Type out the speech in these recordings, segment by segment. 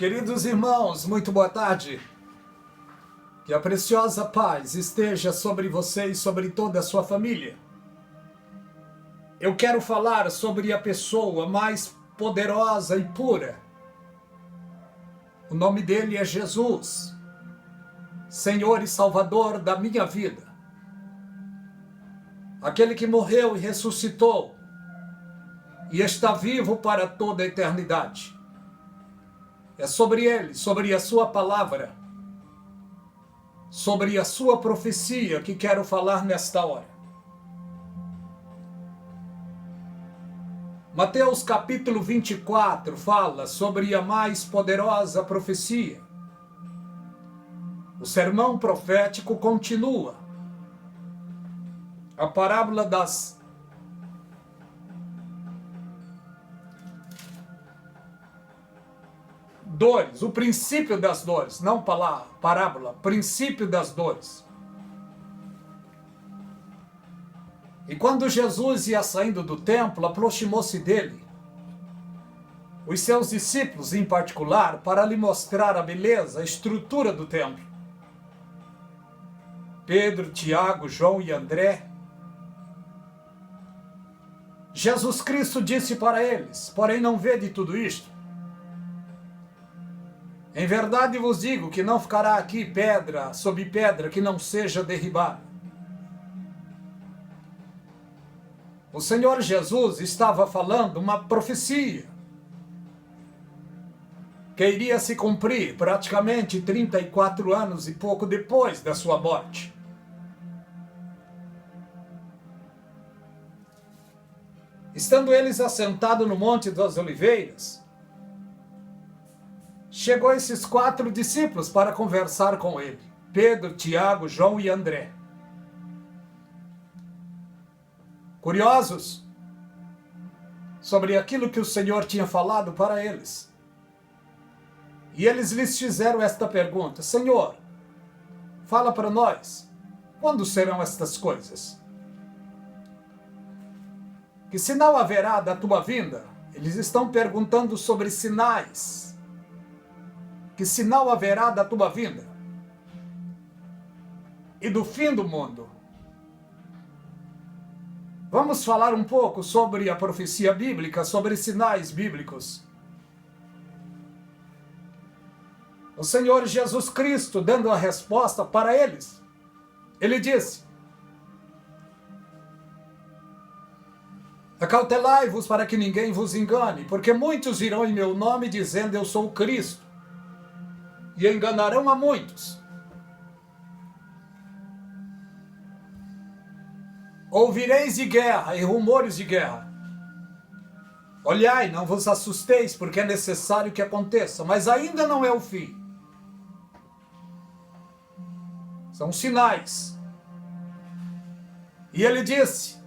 Queridos irmãos, muito boa tarde. Que a preciosa paz esteja sobre você e sobre toda a sua família. Eu quero falar sobre a pessoa mais poderosa e pura. O nome dele é Jesus, Senhor e Salvador da minha vida. Aquele que morreu e ressuscitou e está vivo para toda a eternidade. É sobre ele, sobre a sua palavra, sobre a sua profecia que quero falar nesta hora. Mateus capítulo 24 fala sobre a mais poderosa profecia. O sermão profético continua. A parábola das dores, o princípio das dores, não parábola, princípio das dores. E quando Jesus ia saindo do templo, aproximou-se dele, os seus discípulos em particular, para lhe mostrar a beleza, a estrutura do templo. Pedro, Tiago, João e André. Jesus Cristo disse para eles: porém não vede tudo isto? Em verdade vos digo que não ficará aqui pedra sobre pedra que não seja derribada. O Senhor Jesus estava falando uma profecia que iria se cumprir praticamente 34 anos e pouco depois da sua morte. Estando eles assentados no Monte das Oliveiras, chegou esses 4 discípulos para conversar com ele: Pedro, Tiago, João e André. Curiosos sobre aquilo que o Senhor tinha falado para eles. E eles lhes fizeram esta pergunta: Senhor, fala para nós, quando serão estas coisas? Que sinal haverá da tua vinda? Eles estão perguntando sobre sinais. Que sinal haverá da tua vinda? E do fim do mundo? Vamos falar um pouco sobre a profecia bíblica, sobre sinais bíblicos. O Senhor Jesus Cristo, dando a resposta para eles, ele disse: acautelai-vos para que ninguém vos engane, porque muitos virão em meu nome dizendo eu sou o Cristo, e enganarão a muitos. Ouvireis de guerra e rumores de guerra. Olhai, não vos assusteis, porque é necessário que aconteça, mas ainda não é o fim. São sinais. E ele disse: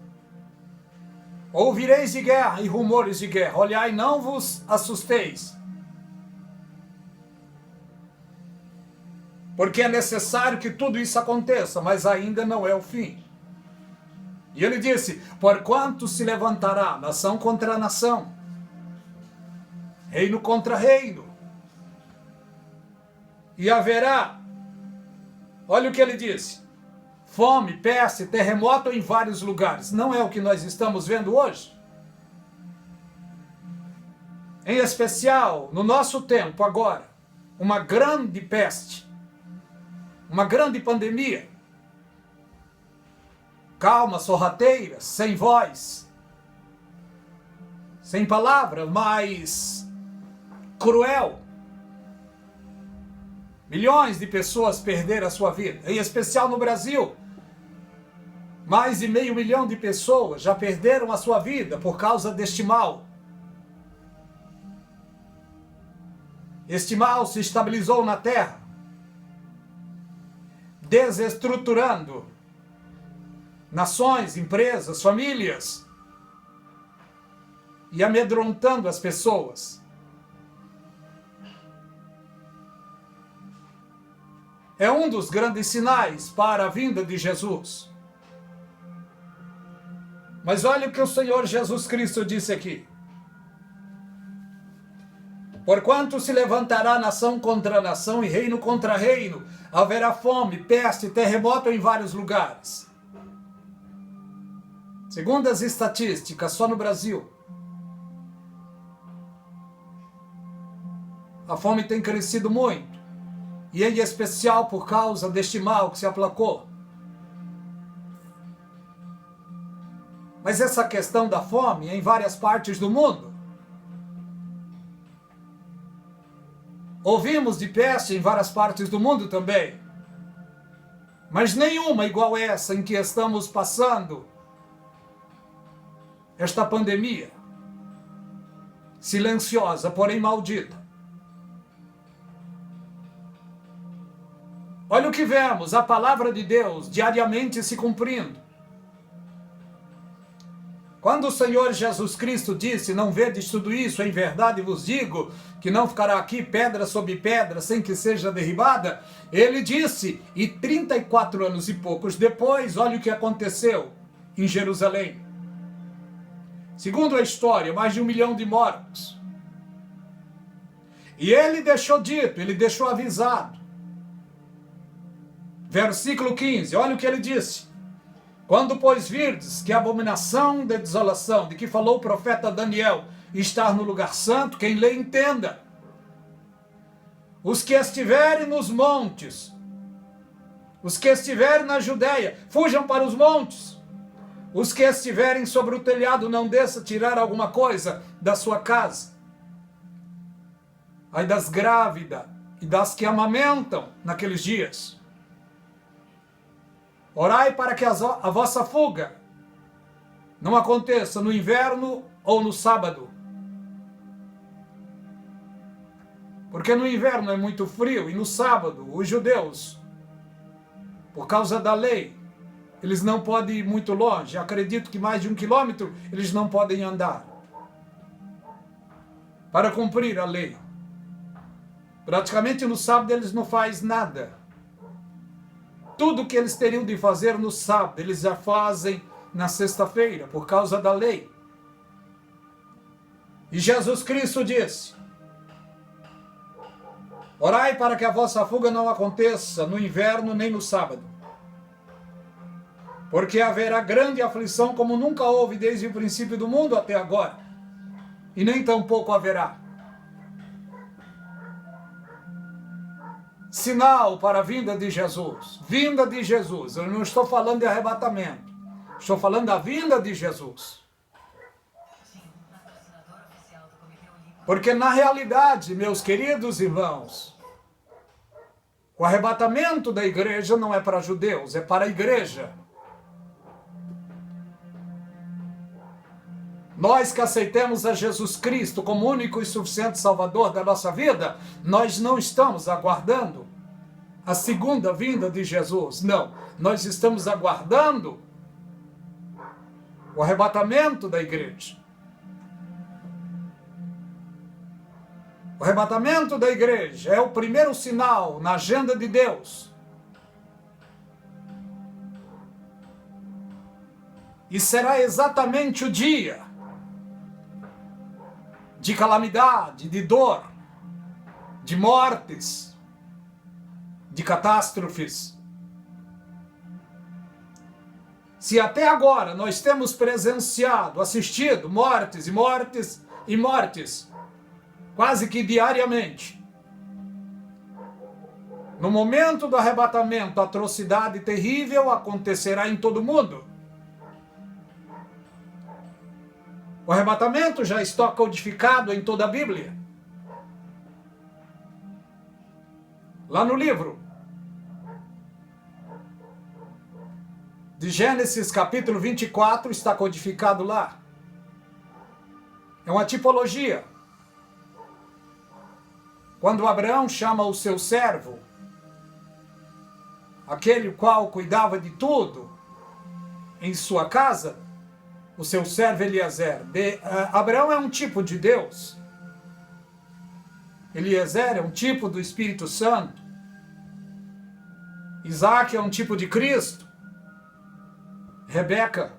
ouvireis de guerra e rumores de guerra. Olhai, não vos assusteis, porque é necessário que tudo isso aconteça, mas ainda não é o fim. E ele disse: porquanto se levantará nação contra nação, reino contra reino, e haverá, olha o que ele disse, fome, peste, terremoto em vários lugares. Não é o que nós estamos vendo hoje? Em especial, no nosso tempo agora, uma grande peste, uma grande pandemia. Calma, sorrateira, sem voz, sem palavra, mas cruel. Milhões de pessoas perderam a sua vida, em especial no Brasil. Mais de 500 mil de pessoas já perderam a sua vida por causa deste mal. Este mal se estabilizou na terra, desestruturando nações, empresas, famílias, e amedrontando as pessoas. É um dos grandes sinais para a vinda de Jesus. Mas olha o que o Senhor Jesus Cristo disse aqui: Porquanto se levantará nação contra nação e reino contra reino, haverá fome, peste, terremoto em vários lugares. Segundo as estatísticas, só no Brasil, a fome tem crescido muito, e em especial por causa deste mal que se aplacou. Mas essa questão da fome em várias partes do mundo. Ouvimos de peste em várias partes do mundo também. Mas nenhuma igual essa em que estamos passando esta pandemia. Silenciosa, porém maldita. Olha o que vemos, a palavra de Deus diariamente se cumprindo. Quando o Senhor Jesus Cristo disse, não vedes tudo isso, em verdade vos digo, que não ficará aqui pedra sobre pedra sem que seja derribada, ele disse, e 34 anos e poucos depois, olha o que aconteceu em Jerusalém. Segundo a história, mais de 1 milhão de mortos. E ele deixou dito, ele deixou avisado. Versículo 15, olha o que ele disse. Quando, pois, virdes que a abominação de desolação, de que falou o profeta Daniel, está no lugar santo, quem lê entenda. Os que estiverem nos montes, os que estiverem na Judéia, fujam para os montes. Os que estiverem sobre o telhado, não desça tirar alguma coisa da sua casa. Ai das grávidas e das que amamentam naqueles dias. Orai para que a vossa fuga não aconteça no inverno ou no sábado. Porque no inverno é muito frio e no sábado os judeus, por causa da lei, eles não podem ir muito longe. Acredito que mais de 1 quilômetro eles não podem andar para cumprir a lei. Praticamente no sábado eles não fazem nada. Tudo que eles teriam de fazer no sábado, eles já fazem na sexta-feira, por causa da lei. E Jesus Cristo disse, orai para que a vossa fuga não aconteça no inverno nem no sábado. Porque haverá grande aflição como nunca houve desde o princípio do mundo até agora. E nem tampouco haverá. Sinal para a vinda de Jesus. Vinda de Jesus. Eu não estou falando de arrebatamento. Estou falando da vinda de Jesus. Porque na realidade, meus queridos irmãos, o arrebatamento da igreja não é para judeus, é para a igreja. Nós que aceitamos a Jesus Cristo como único e suficiente Salvador da nossa vida, nós não estamos aguardando a segunda vinda de Jesus. Não, nós estamos aguardando o arrebatamento da igreja. O arrebatamento da igreja é o primeiro sinal na agenda de Deus. E será exatamente o dia de calamidade, de dor, de mortes, de catástrofes. Se até agora nós temos presenciado, assistido mortes e mortes e mortes, quase que diariamente, no momento do arrebatamento, a atrocidade terrível acontecerá em todo mundo. O arrebatamento já está codificado em toda a Bíblia. Lá no livro de Gênesis, capítulo 24, está codificado lá. É uma tipologia. Quando Abraão chama o seu servo, aquele qual cuidava de tudo em sua casa, o seu servo Eliezer. Abraão é um tipo de Deus. Eliezer é um tipo do Espírito Santo. Isaac é um tipo de Cristo. Rebeca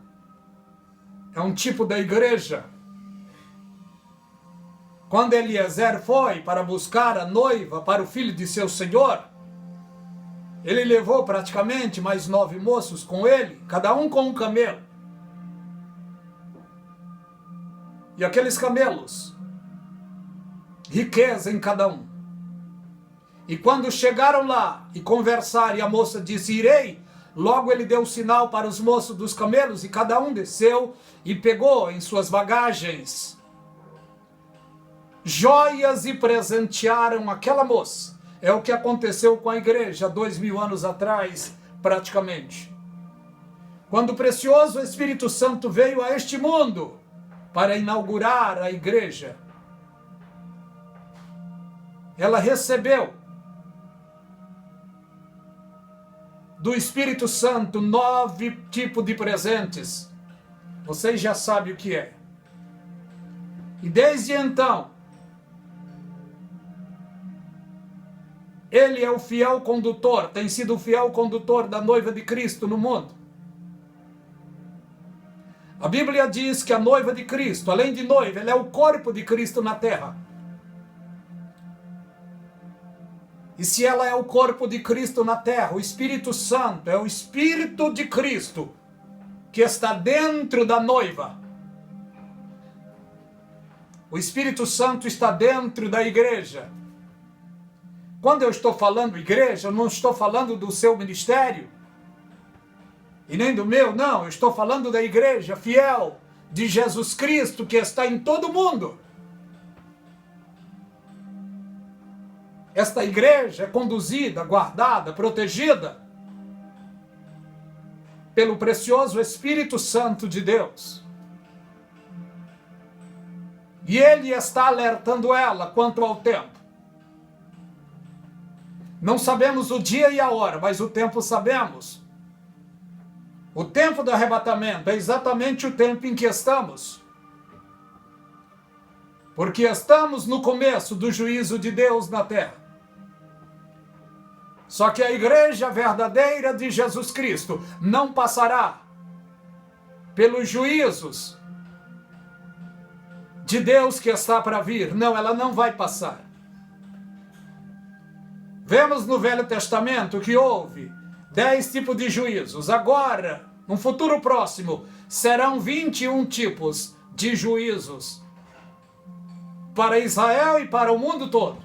é um tipo da igreja. Quando Eliezer foi para buscar a noiva para o filho de seu senhor, ele levou praticamente mais 9 moços com ele, cada um com um camelo. E aqueles camelos, riqueza em cada um. E quando chegaram lá e conversaram, e a moça disse, irei, logo ele deu sinal para os moços dos camelos, e cada um desceu e pegou em suas bagagens joias e presentearam aquela moça. É o que aconteceu com a igreja 2000 anos atrás, praticamente. Quando o precioso Espírito Santo veio a este mundo para inaugurar a igreja, ela recebeu do Espírito Santo 9 tipos de presentes. Vocês já sabem o que é. E desde então, ele é o fiel condutor, tem sido o fiel condutor da noiva de Cristo no mundo. A Bíblia diz que a noiva de Cristo, além de noiva, ela é o corpo de Cristo na terra. E se ela é o corpo de Cristo na terra, o Espírito Santo é o Espírito de Cristo que está dentro da noiva. O Espírito Santo está dentro da igreja. Quando eu estou falando igreja, eu não estou falando do seu ministério, e nem do meu, não. Eu estou falando da igreja fiel de Jesus Cristo que está em todo o mundo. Esta igreja é conduzida, guardada, protegida pelo precioso Espírito Santo de Deus. E ele está alertando ela quanto ao tempo. Não sabemos o dia e a hora, mas o tempo sabemos. O tempo do arrebatamento é exatamente o tempo em que estamos. Porque estamos no começo do juízo de Deus na terra. Só que a igreja verdadeira de Jesus Cristo não passará pelos juízos de Deus que está para vir. Não, ela não vai passar. Vemos no Velho Testamento que houve 10 tipos de juízos. Agora, no futuro próximo, serão 21 tipos de juízos para Israel e para o mundo todo.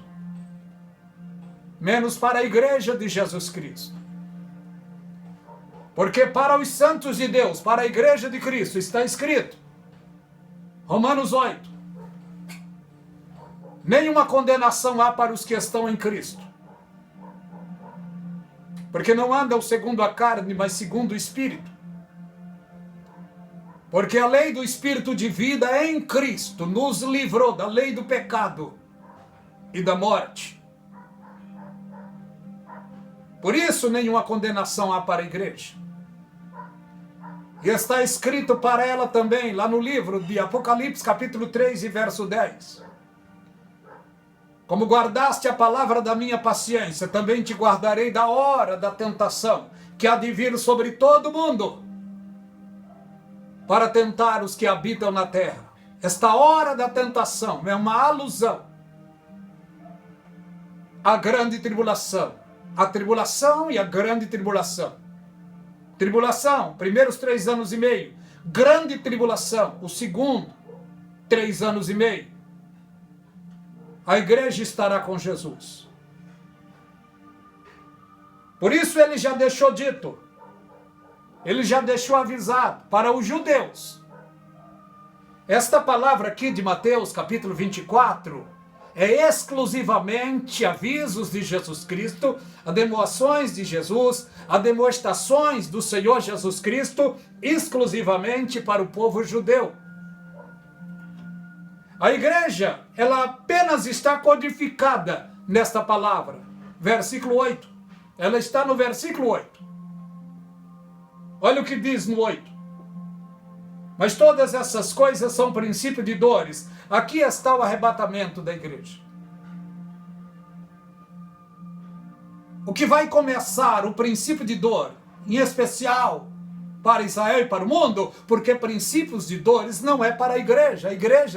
Menos para a igreja de Jesus Cristo. Porque para os santos de Deus, para a igreja de Cristo, está escrito, Romanos 8, nenhuma condenação há para os que estão em Cristo. Porque não andam segundo a carne, mas segundo o Espírito. Porque a lei do Espírito de vida em Cristo nos livrou da lei do pecado e da morte. Por isso nenhuma condenação há para a igreja. E está escrito para ela também, lá no livro de Apocalipse, capítulo 3 e verso 10. Como guardaste a palavra da minha paciência, também te guardarei da hora da tentação, que há de vir sobre todo mundo, para tentar os que habitam na terra. Esta hora da tentação é uma alusão à grande tribulação. A tribulação e a grande tribulação. Tribulação, primeiros 3 anos e meio. Grande tribulação, o segundo, 3 anos e meio. A igreja estará com Jesus. Por isso ele já deixou dito, ele já deixou avisado para os judeus. Esta palavra aqui de Mateus capítulo 24 é exclusivamente avisos de Jesus Cristo, ademoações de Jesus, ademoestações do Senhor Jesus Cristo, exclusivamente para o povo judeu. A igreja, ela apenas está codificada nesta palavra. Versículo 8. Ela está no versículo 8. Olha o que diz no 8. Mas todas essas coisas são princípio de dores. Aqui está o arrebatamento da igreja. O que vai começar o princípio de dor, em especial para Israel e para o mundo, porque princípios de dores não é para a igreja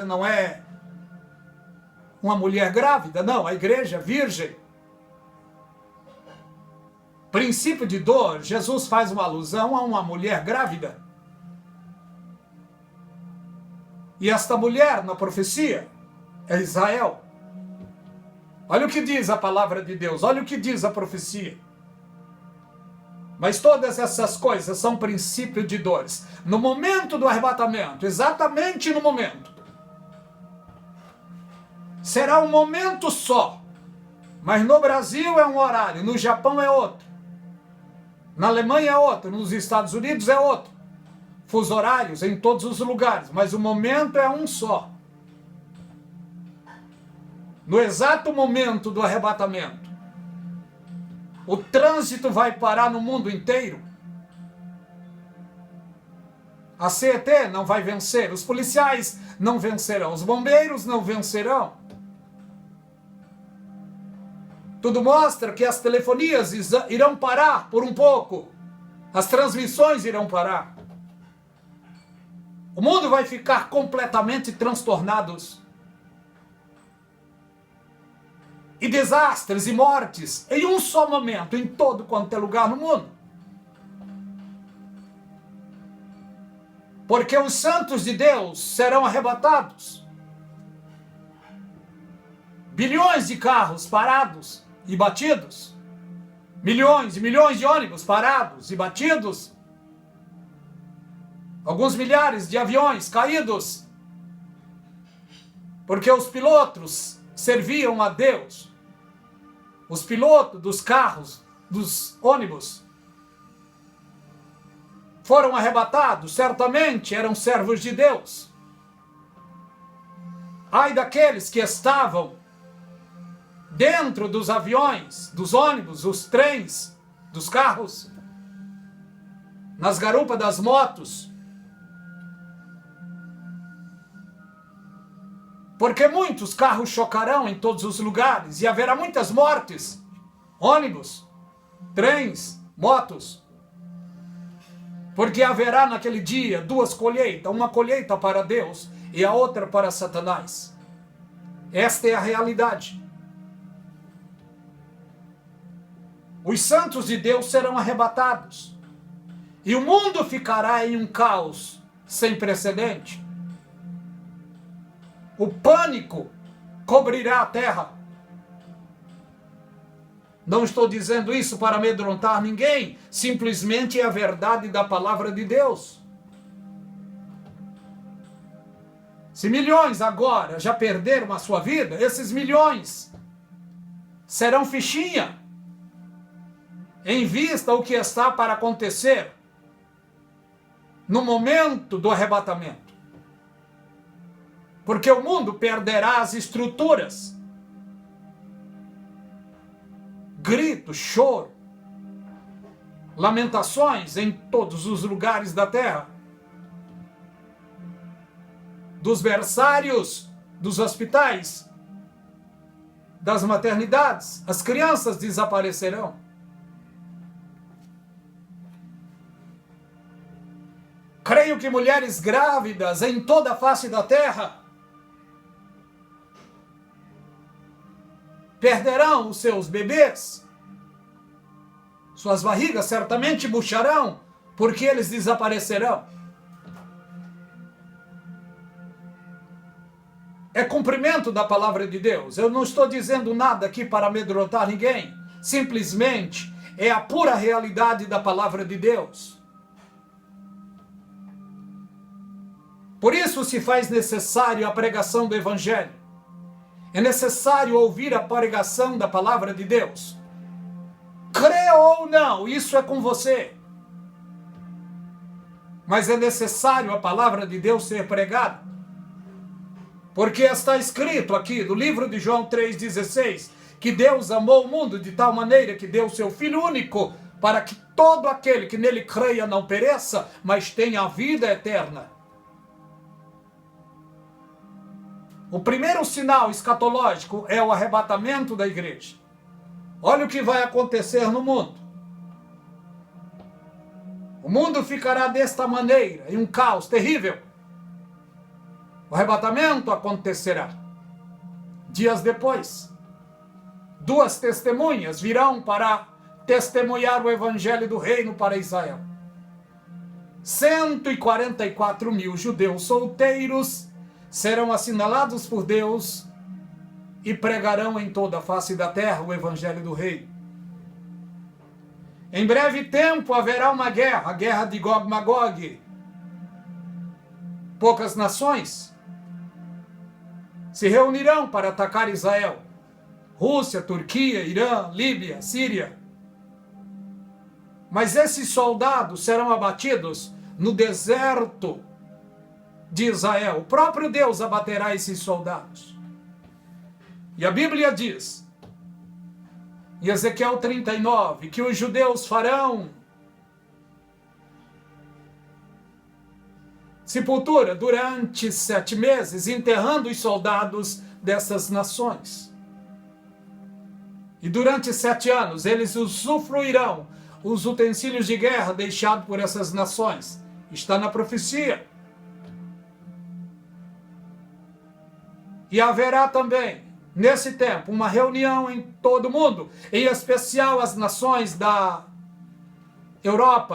não é uma mulher grávida, não, a igreja virgem. Princípio de dor, Jesus faz uma alusão a uma mulher grávida. E esta mulher, na profecia, é Israel. Olha o que diz a palavra de Deus, olha o que diz a profecia. Mas todas essas coisas são princípio de dores. No momento do arrebatamento, exatamente no momento, será um momento só. Mas no Brasil é um horário, no Japão é outro. Na Alemanha é outro, nos Estados Unidos é outro. Fuso horários em todos os lugares, mas o momento é um só. No exato momento do arrebatamento, o trânsito vai parar no mundo inteiro. A CET não vai vencer, os policiais não vencerão, os bombeiros não vencerão. Tudo mostra que as telefonias irão parar por um pouco. As transmissões irão parar. O mundo vai ficar completamente transtornado. E desastres e mortes em um só momento, em todo quanto é lugar no mundo. Porque os santos de Deus serão arrebatados. Bilhões de carros parados e batidos. Milhões e milhões de ônibus parados e batidos. Alguns milhares de aviões caídos. Porque os pilotos serviam a Deus. Os pilotos dos carros, dos ônibus, foram arrebatados, certamente eram servos de Deus. Ai daqueles que estavam dentro dos aviões, dos ônibus, dos trens, dos carros, nas garupas das motos. Porque muitos carros chocarão em todos os lugares e haverá muitas mortes. Ônibus, trens, motos. Porque haverá naquele dia duas colheitas, uma colheita para Deus e a outra para Satanás. Esta é a realidade. Os santos de Deus serão arrebatados. E o mundo ficará em um caos sem precedente. O pânico cobrirá a terra. Não estou dizendo isso para amedrontar ninguém, simplesmente é a verdade da palavra de Deus. Se milhões agora já perderam a sua vida, esses milhões serão fichinha em vista ao que está para acontecer no momento do arrebatamento. Porque o mundo perderá as estruturas. Grito, choro, lamentações em todos os lugares da terra. Dos berçários, dos hospitais, das maternidades, as crianças desaparecerão. Creio que mulheres grávidas em toda a face da terra perderão os seus bebês. Suas barrigas certamente murcharão, porque eles desaparecerão. É cumprimento da palavra de Deus. Eu não estou dizendo nada aqui para amedrontar ninguém. Simplesmente é a pura realidade da palavra de Deus. Por isso se faz necessário a pregação do Evangelho. É necessário ouvir a pregação da palavra de Deus. Crê ou não, isso é com você. Mas é necessário a palavra de Deus ser pregada. Porque está escrito aqui no livro de João 3,16, que Deus amou o mundo de tal maneira que deu seu Filho único, para que todo aquele que nele creia não pereça, mas tenha a vida eterna. O primeiro sinal escatológico é o arrebatamento da igreja. Olha o que vai acontecer no mundo. O mundo ficará desta maneira, em um caos terrível. O arrebatamento acontecerá. Dias depois, 2 testemunhas virão para testemunhar o evangelho do reino para Israel. 144 mil judeus solteiros serão assinalados por Deus e pregarão em toda a face da terra o evangelho do reino. Em breve tempo haverá uma guerra, a guerra de Gog e Magog. Poucas nações se reunirão para atacar Israel. Rússia, Turquia, Irã, Líbia, Síria. Mas esses soldados serão abatidos no deserto de Israel. O próprio Deus abaterá esses soldados. E a Bíblia diz, em Ezequiel 39, que os judeus farão sepultura durante 7 meses, enterrando os soldados dessas nações. E durante 7 anos eles usufruirão os utensílios de guerra deixados por essas nações. Está na profecia. E haverá também, nesse tempo, uma reunião em todo o mundo, em especial as nações da Europa,